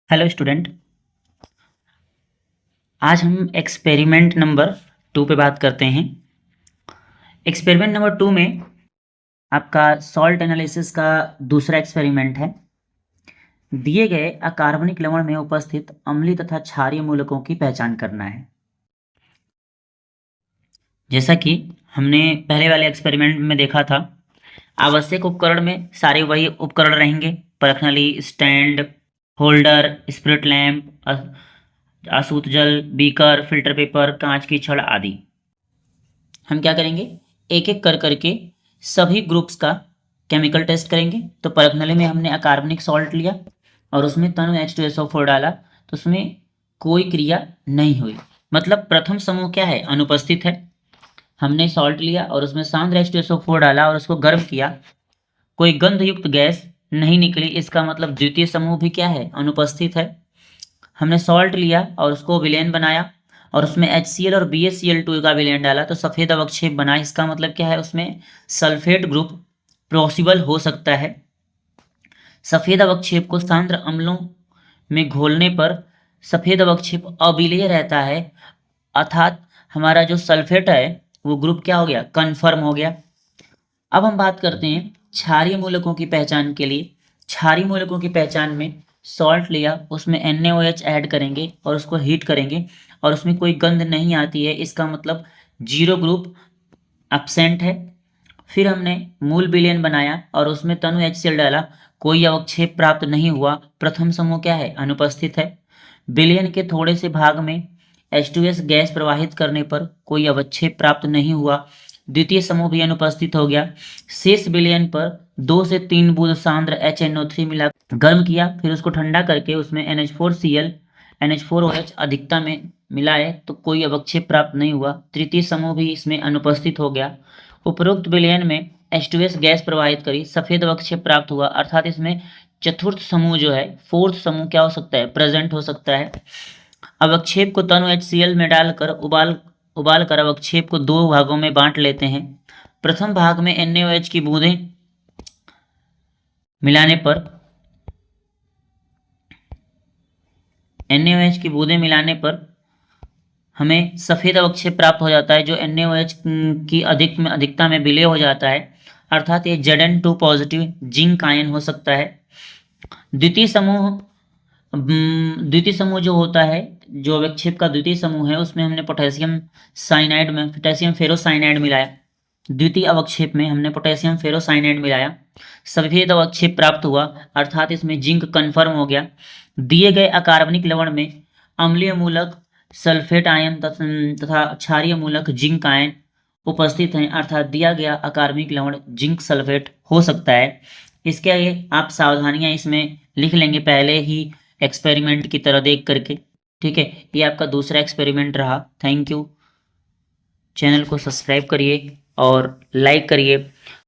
Hello student. आज हम experiment number 2 पे बात करते हैं। एक्सपेरिमेंट नंबर 2 में आपका सॉल्ट एनालिसिस का दूसरा एक्सपेरिमेंट है। दिए गए अकार्बनिक लवण में उपस्थित अम्लीय तथा क्षारीय मूलकों की पहचान करना है। जैसा कि हमने पहले वाले एक्सपेरिमेंट में देखा था, आवश्यक उपकरण में सारे वही उपकरण रहेंगे: परखनली, स्टैंड, होल्डर, स्पिरिट लैंप, आसूत जल, बीकर, फिल्टर पेपर, कांच की छड़ आदि। हम क्या करेंगे, एक एक कर करके सभी ग्रुप्स का केमिकल टेस्ट करेंगे। तो परखनली में हमने अकार्बनिक सॉल्ट लिया और उसमें तनु H2SO4 डाला, तो उसमें कोई क्रिया नहीं हुई, मतलब प्रथम समूह क्या है, अनुपस्थित है। हमने सॉल्ट लिया और उसमें सांद्र H2SO4 डाला और उसको गर्म किया, कोई गंध युक्त गैस नहीं निकली, इसका मतलब द्वितीय समूह भी क्या है, अनुपस्थित है। हमने सॉल्ट लिया और उसको विलेन बनाया और उसमें HCl और BaCl2 का विलेन डाला, तो सफ़ेद अवक्षेप बना। इसका मतलब क्या है, उसमें सल्फेट ग्रुप पॉसिबल हो सकता है। सफ़ेद अवक्षेप को सांद्र अम्लों में घोलने पर सफ़ेद अवक्षेप अविलेय रहता है, अर्थात हमारा जो सल्फेट है वो ग्रुप क्या हो गया, कन्फर्म हो गया। अब हम बात करते हैं क्षारीय मूलकों की पहचान के लिए। क्षारीय मूलकों की पहचान में सॉल्ट लिया, उसमें NaOH ऐड करेंगे और उसको हीट करेंगे और उसमें कोई गंध नहीं आती है, इसका मतलब जीरो ग्रुप एब्सेंट है। फिर हमने मूल विलेन बनाया और उसमें तनु HCl डाला, कोई अवक्षेप प्राप्त नहीं हुआ, प्रथम समूह क्या है, अनुपस्थित है। विलेन के थोड़े से भाग में H2S गैस प्रवाहित करने पर कोई अवक्षेप प्राप्त नहीं हुआ, द्वितीय समूह भी अनुपस्थित हो गया। शेष विलयन पर 2 से 3 बूंद सांद्र HNO3 मिला, गर्म किया, फिर उसको ठंडा करके उसमें NH4Cl NH4OH अधिकता में मिलाए तो कोई अवक्षेप प्राप्त नहीं हुआ, तृतीय समूह भी इसमें अनुपस्थित हो गया। उपरोक्त विलयन में H2S गैस प्रवाहित करी, सफेद अवक्षेप प्राप्त हुआ, अर्थात इसमें चतुर्थ समूह जो है, फोर्थ समूह क्या हो सकता है, प्रेजेंट हो सकता है। अवक्षेप को तनु HCl में डालकर उबाल कर अवक्षेप को 2 भागों में बांट लेते हैं। प्रथम भाग में NaOH की बूंदें मिलाने पर हमें सफ़ेद अवक्षेप प्राप्त हो जाता है, जो NaOH की अधिकता में विलय हो जाता है, अर्थात ये Zn2 पॉजिटिव जिंक आयन हो सकता है। द्वितीय समूह जो होता है, जो अवक्षेप का द्वितीय समूह है, उसमें हमने पोटेशियम फेरोसाइनाइड मिलाया। द्वितीय अवक्षेप में हमने पोटेशियम फेरोसाइनाइड मिलाया, सफेद अवक्षेप प्राप्त हुआ, अर्थात इसमें जिंक कन्फर्म हो गया। दिए गए अकार्बनिक लवण में अम्लीय मूलक सल्फेट आयन तथा क्षारीय मूलक जिंक आयन उपस्थित हैं, अर्थात दिया गया अकार्बनिक लवण जिंक सल्फेट हो सकता है। इसके आगे आप सावधानियां इसमें लिख लेंगे पहले ही एक्सपेरिमेंट की तरह देख करके। ठीक है, ये आपका दूसरा एक्सपेरिमेंट रहा। Thank you. चैनल को सब्सक्राइब करिए और लाइक करिए।